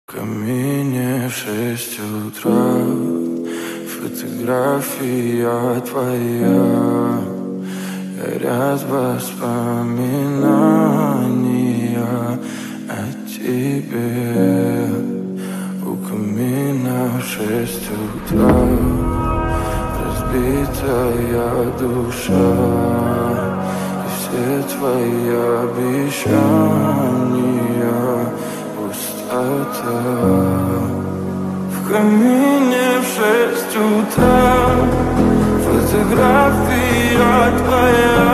В камине в 6 утра фотография твоя, горят воспоминания о тебе. У камина в 6 утра разбитая душа, и все твои обещания пустота. В камине в 6 утра фотография твоя,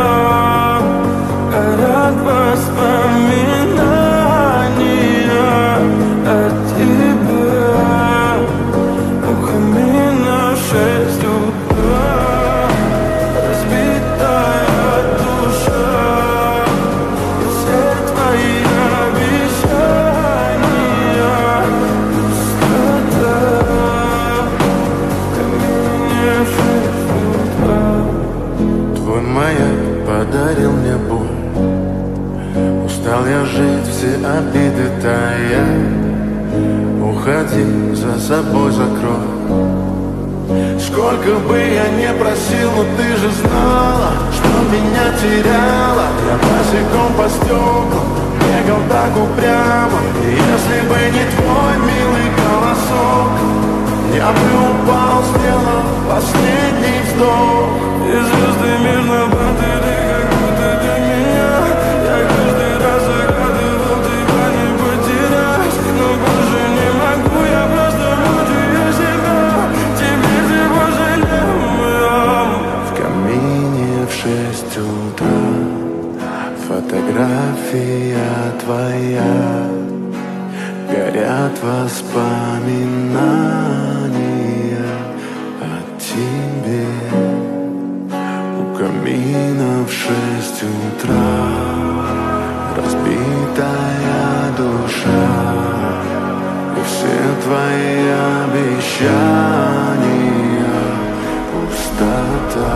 горят воспоминания о тебе. У камина в 6 утра разбитая душа, и все твои обещания пустота. В камине в 6 утра. Твой маяк подарил мне боль, устал я жить, все обиды тая. Уходи, за собой закрой. Сколько бы я не просил, но ты же знала, что меня теряла. Я босиком по стеклам бегал так упрямо, и если бы не твой милый голосок, я бы упал, сделал последний вздох. И звезды мирно падали, как будто для меня. Я каждый раз загадывал тебя не потерять, но больше не могу, я просто мучаю себя. Теперь ты пожалел. В камине в 6 утра фотография твоя, горят воспоминания о тебе. У камина в 6 утра разбитая душа, и все твои обещания пустота.